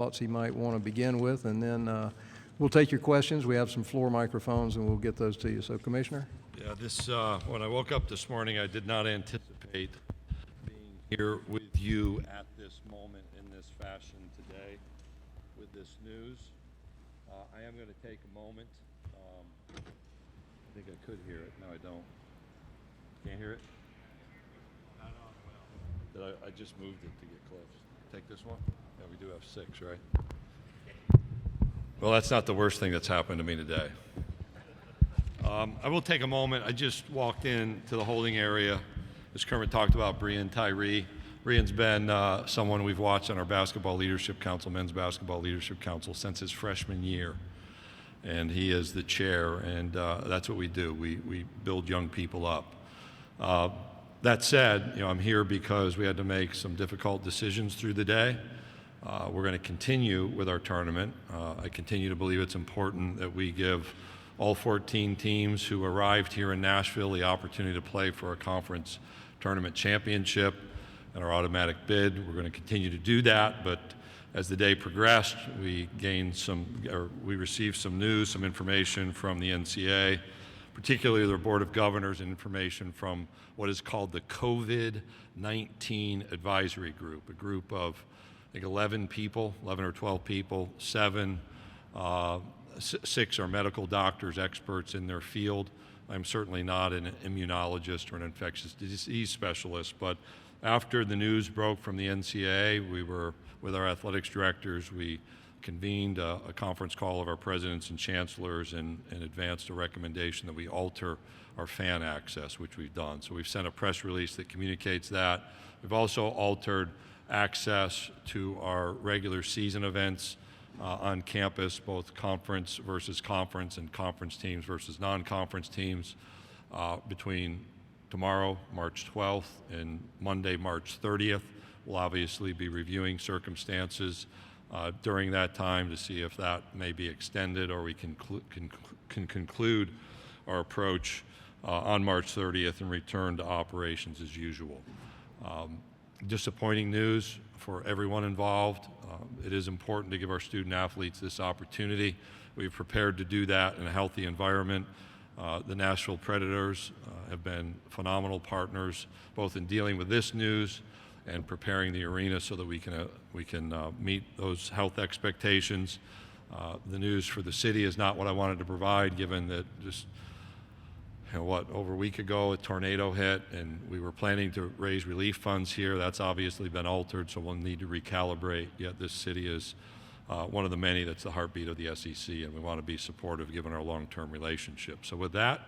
thoughts he might want to begin with, and then we'll take your questions. We have some floor microphones, and we'll get those to you. So, Commissioner? Yeah, when I woke up this morning, I did not anticipate being here with you at this moment in this fashion today with this news. I am going to take a moment. I think I could hear it. No, I don't. Can't hear it? I just moved it to get close. Take this one? Yeah, we do have 6, right? Well, that's not the worst thing that's happened to me today. I will take a moment. I just walked into the holding area. As Kermit talked about, Brian Tyree. Brian's been someone we've watched on our Basketball Leadership Council, Men's Basketball Leadership Council, since his freshman year. And he is the chair, and that's what we do. We build young people up. That said, I'm here because we had to make some difficult decisions through the day. We're going to continue with our tournament. I continue to believe it's important that we give all 14 teams who arrived here in Nashville the opportunity to play for a conference tournament championship and our automatic bid. We're going to continue to do that, but as the day progressed, we received some news, some information from the NCAA, particularly their Board of Governors, and information from what is called the COVID-19 Advisory Group, a group of, I think, 11 or 12 people, 6 are medical doctors, experts in their field. I'm certainly not an immunologist or an infectious disease specialist, but after the news broke from the NCAA, we were, with our athletics directors, we convened a conference call of our presidents and chancellors and advanced a recommendation that we alter our fan access, which we've done. So we've sent a press release that communicates that. We've also altered access to our regular season events on campus, both conference versus conference and conference teams versus non-conference teams, between tomorrow, March 12th, and Monday, March 30th. We'll obviously be reviewing circumstances during that time to see if that may be extended, or we can conclude our approach on March 30th and return to operations as usual. Disappointing news for everyone involved. It is important to give our student athletes this opportunity. We've prepared to do that in a healthy environment. The Nashville Predators have been phenomenal partners, both in dealing with this news and preparing the arena so that we can meet those health expectations. The news for the city is not what I wanted to provide, given that just over a week ago a tornado hit, and we were planning to raise relief funds here. That's obviously been altered, so we'll need to recalibrate. Yet this city is one of the many that's the heartbeat of the SEC, and we want to be supportive given our long-term relationship. So with that,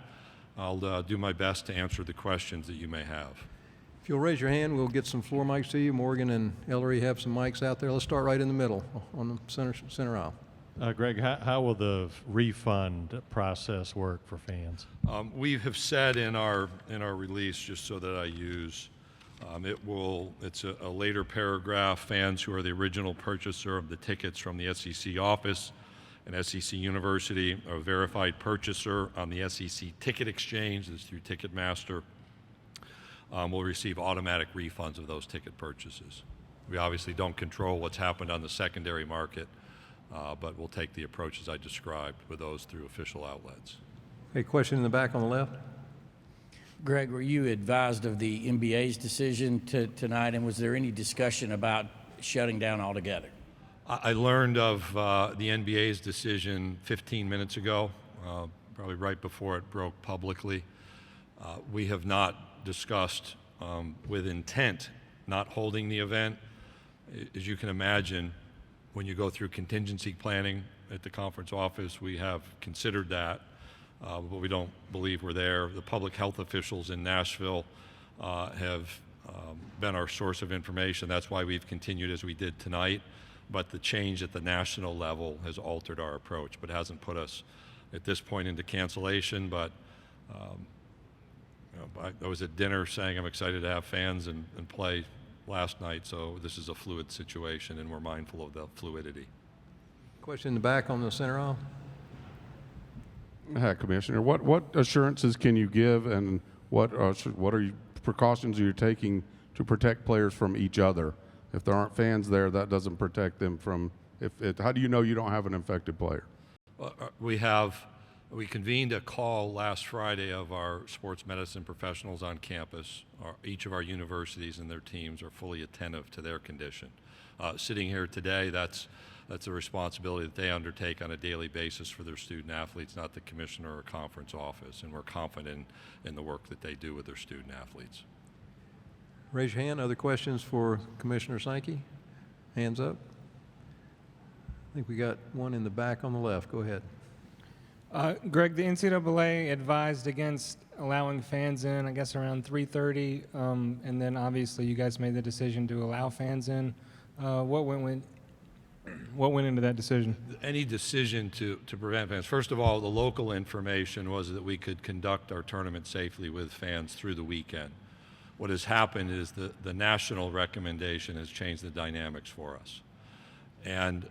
I'll do my best to answer the questions that you may have. If you'll raise your hand, we'll get some floor mics to you. Morgan and Ellery have some mics out there. Let's start right in the middle on the center aisle. Greg, how will the refund process work for fans? We have said in our release, just so that I use, it's a later paragraph. Fans who are the original purchaser of the tickets from the SEC office and SEC University, a verified purchaser on the SEC Ticket Exchange, that's through Ticketmaster, will receive automatic refunds of those ticket purchases. We obviously don't control what's happened on the secondary market, but we'll take the approaches I described with those through official outlets. A question in the back on the left. Greg, were you advised of the NBA's decision tonight, and was there any discussion about shutting down altogether? I learned of the NBA's decision 15 minutes ago, probably right before it broke publicly. We have not discussed with intent not holding the event. As you can imagine, when you go through contingency planning at the conference office, we have considered that, but we don't believe we're there. The public health officials in Nashville have been our source of information. That's why we've continued as we did tonight. But the change at the national level has altered our approach, but hasn't put us at this point into cancellation. But I was at dinner saying I'm excited to have fans and play last night, so this is a fluid situation, and we're mindful of the fluidity. Question in the back on the center aisle. Hi, Commissioner. What assurances can you give, and what precautions are you taking to protect players from each other? If there aren't fans there, that doesn't protect them from How do you know you don't have an infected player? We convened a call last Friday of our sports medicine professionals on campus. Each of our universities and their teams are fully attentive to their condition. Sitting here today, that's a responsibility that they undertake on a daily basis for their student athletes, not the commissioner or conference office, and we're confident in the work that they do with their student athletes. Raise your hand. Other questions for Commissioner Sankey? Hands up. I think we got one in the back on the left. Go ahead. Greg, the NCAA advised against allowing fans in, I guess, around 3:30, and then obviously you guys made the decision to allow fans in. What went into that decision? Any decision to prevent fans, first of all, the local information was that we could conduct our tournament safely with fans through the weekend. What has happened is the national recommendation has changed the dynamics for us. And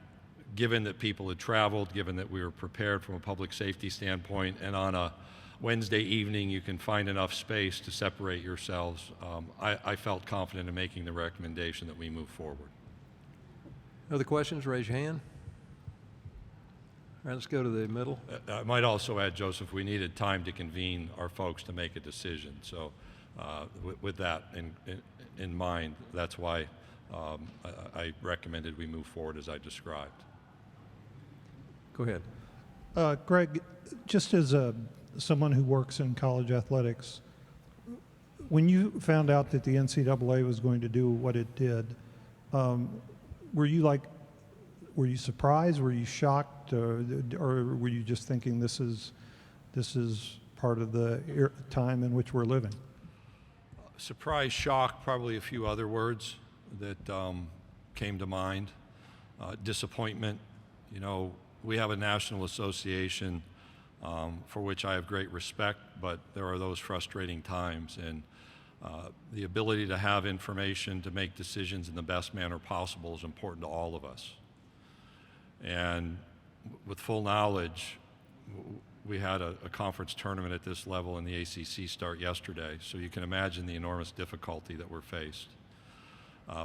given that people had traveled, given that we were prepared from a public safety standpoint, and on a Wednesday evening you can find enough space to separate yourselves, I felt confident in making the recommendation that we move forward. Other questions? Raise your hand. All right, let's go to the middle. I might also add, Joseph, we needed time to convene our folks to make a decision. So with that in mind, that's why I recommended we move forward as I described. Go ahead. Greg, just as someone who works in college athletics, when you found out that the NCAA was going to do what it did, were you surprised? Were you shocked, or were you just thinking this is part of the time in which we're living? Surprise, shock, probably a few other words that came to mind. Disappointment. You know, we have a national association for which I have great respect, but there are those frustrating times, and the ability to have information to make decisions in the best manner possible is important to all of us. And with full knowledge, we had a conference tournament at this level in the ACC start yesterday, so you can imagine the enormous difficulty that we're faced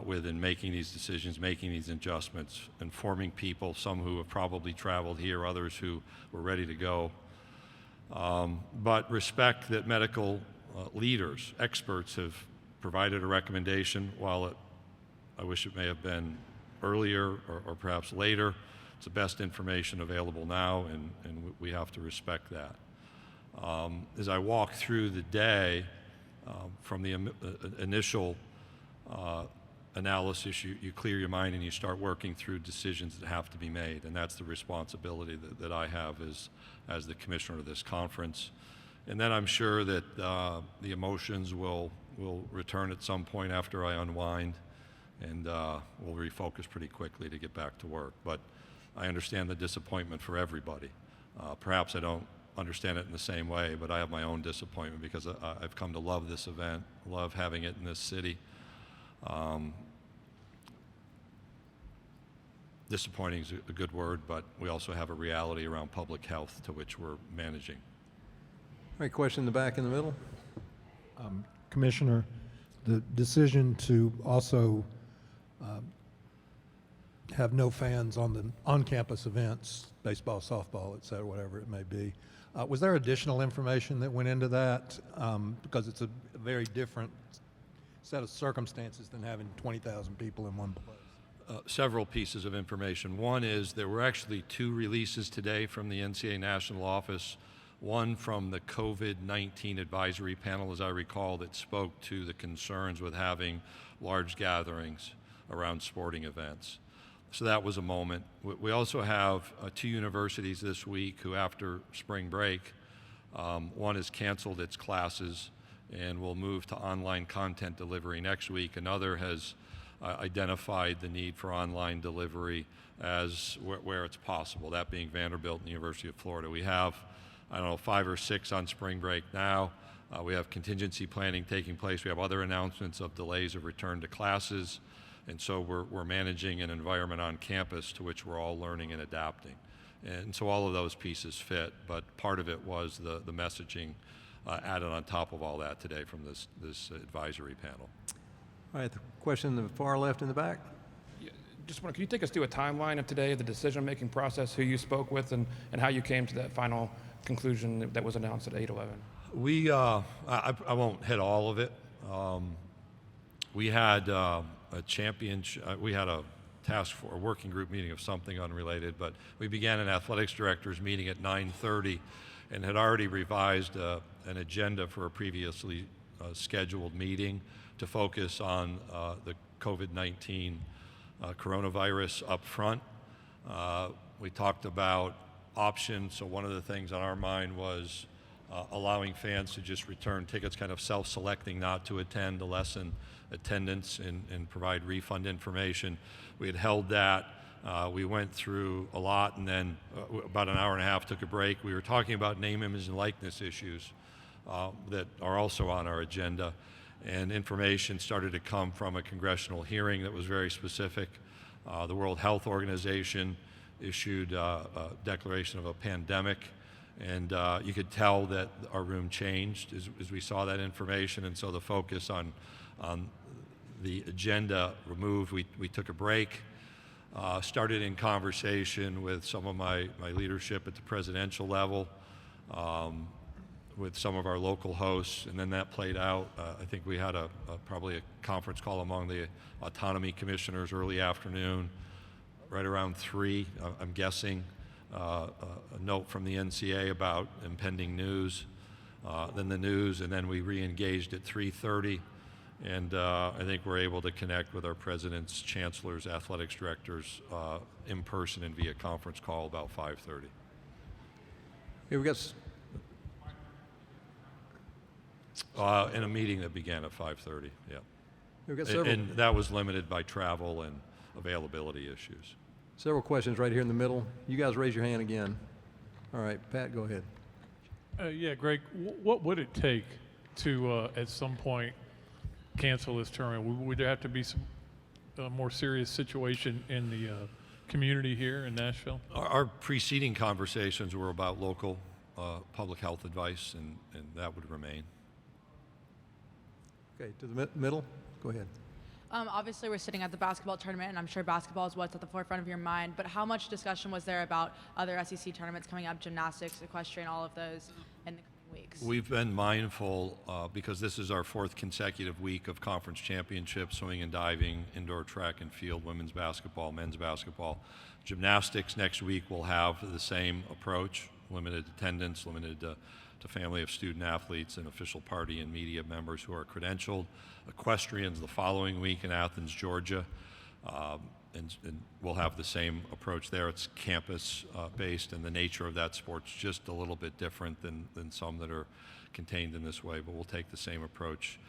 with in making these decisions, making these adjustments, informing people, some who have probably traveled here, others who were ready to go. But respect that medical leaders, experts have provided a recommendation. While I wish it may have been earlier or perhaps later, it's the best information available now, and we have to respect that. As I walk through the day, from the initial analysis, you clear your mind and you start working through decisions that have to be made, and that's the responsibility that I have as the commissioner of this conference. And then I'm sure that the emotions will return at some point after I unwind, and we'll refocus pretty quickly to get back to work. But I understand the disappointment for everybody. Perhaps I don't understand it in the same way, but I have my own disappointment because I've come to love this event, love having it in this city. Disappointing is a good word, but we also have a reality around public health to which we're managing. All right, question in the back in the middle. Commissioner, the decision to also have no fans on the on-campus events, baseball, softball, et cetera, whatever it may be, was there additional information that went into that? Because it's a very different set of circumstances than having 20,000 people in one place. Several pieces of information. One is there were actually two releases today from the NCAA National Office. One from the COVID-19 advisory panel, as I recall, that spoke to the concerns with having large gatherings around sporting events. So that was a moment. We also have two universities this week who, after spring break, one has canceled its classes and will move to online content delivery next week. Another has identified the need for online delivery as where it's possible, that being Vanderbilt and the University of Florida. We have, I don't know, 5 or 6 on spring break now. We have contingency planning taking place. We have other announcements of delays of return to classes. And so we're managing an environment on campus to which we're all learning and adapting. And so all of those pieces fit, but part of it was the messaging added on top of all that today from this advisory panel. All right, the question in the far left in the back. just wonder, can you take us through a timeline of today, the decision-making process, who you spoke with, and how you came to that final conclusion that was announced at 8:11? I won't hit all of it. We had a we had a a working group meeting of something unrelated, but we began an athletics directors meeting at 9:30 and had already revised an agenda for a previously scheduled meeting to focus on the COVID-19 coronavirus up front. We talked about options, so one of the things on our mind was allowing fans to just return tickets, kind of self-selecting not to attend, to lessen attendance and provide refund information. We had held that. We went through a lot, and then about an hour and a half took a break. We were talking about name, image, and likeness issues that are also on our agenda, and information started to come from a congressional hearing that was very specific. The World Health Organization issued a declaration of a pandemic, and you could tell that our room changed as we saw that information, and so the focus on the agenda removed. We took a break, started in conversation with some of my leadership at the presidential level, with some of our local hosts, and then that played out. I think we had probably a conference call among the autonomy commissioners early afternoon, right around 3, I'm guessing. A note from the NCA about impending news, then the news, and then we re-engaged at 3:30, and I think we're able to connect with our presidents, chancellors, athletics directors in person and via conference call about 5:30. Here we got. In a meeting that began at 5:30, yeah. We've got several. And that was limited by travel and availability issues. Several questions right here in the middle. You guys raise your hand again. All right, Pat, go ahead. Yeah, Greg, what would it take to, at some point, cancel this tournament? Would there have to be some more serious situation in the community here in Nashville? Our preceding conversations were about local public health advice, and that would remain. Okay, to the middle. Go ahead. Obviously, we're sitting at the basketball tournament, and I'm sure basketball is what's at the forefront of your mind, but how much discussion was there about other SEC tournaments coming up, gymnastics, equestrian, all of those in the coming weeks? We've been mindful, because this is our 4th consecutive week of conference championships, swimming and diving, indoor track and field, women's basketball, men's basketball. Gymnastics next week will have the same approach, limited attendance, limited to family of student athletes and official party and media members who are credentialed. Equestrians the following week in Athens, Georgia, and we'll have the same approach there. It's campus based, and the nature of that sport's just a little bit different than some that are contained in this way, but we'll take the same approach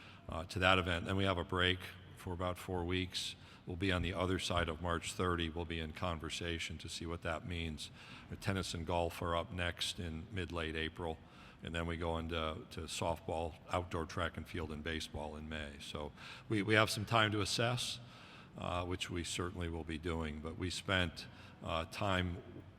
to that event. Then we have a break for about 4 weeks. We'll be on the other side of March 30. We'll be in conversation to see what that means. Tennis and golf are up next in mid-late April. And then we go into softball, outdoor track and field, and baseball in May. So we have some time to assess, which we certainly will be doing. But we spent time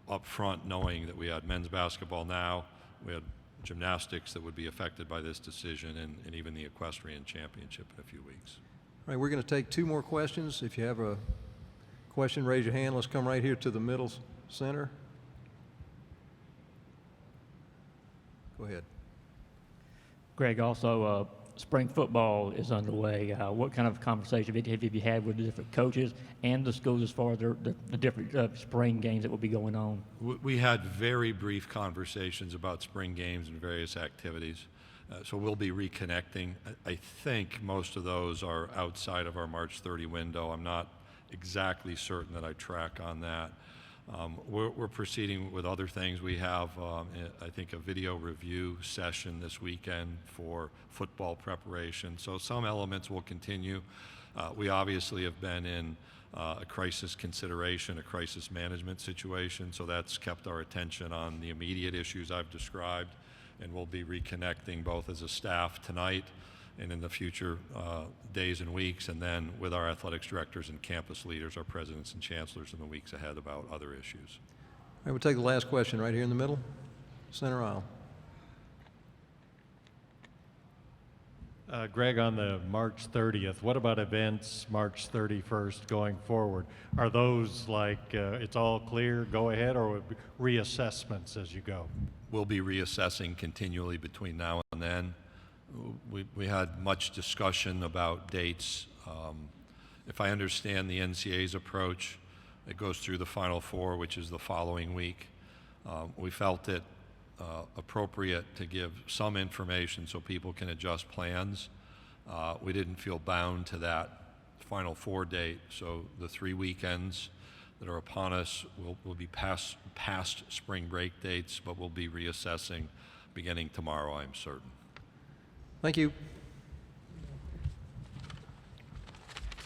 up front knowing that we had men's basketball now, we had gymnastics that would be affected by this decision, and even the equestrian championship in a few weeks. All right, we're going to take 2 more questions. If you have a question, raise your hand. Let's come right here to the middle center. Go ahead. Greg, also, spring football is underway. What kind of conversation have you had with the different coaches and the schools as far as the different spring games that will be going on? We had very brief conversations about spring games and various activities. So we'll be reconnecting. I think most of those are outside of our March 30 window. I'm not exactly certain that I track on that. We're proceeding with other things. We have, I think, a video review session this weekend for football preparation. So some elements will continue. We obviously have been in a crisis consideration, a crisis management situation, so that's kept our attention on the immediate issues I've described, and we'll be reconnecting both as a staff tonight and in the future days and weeks, and then with our athletics directors and campus leaders, our presidents and chancellors in the weeks ahead about other issues. All right, we'll take the last question right here in the middle, center aisle. Greg, on the March 30th, what about events March 31st going forward? Are those like it's all clear, go ahead, or would be reassessments as you go? We'll be reassessing continually between now and then. We had much discussion about dates. If I understand the NCAA's approach, it goes through the Final Four, which is the following week. We felt it appropriate to give some information so people can adjust plans. We didn't feel bound to that Final Four date, so the 3 weekends that are upon us will be past spring break dates, but we'll be reassessing beginning tomorrow, I'm certain. Thank you.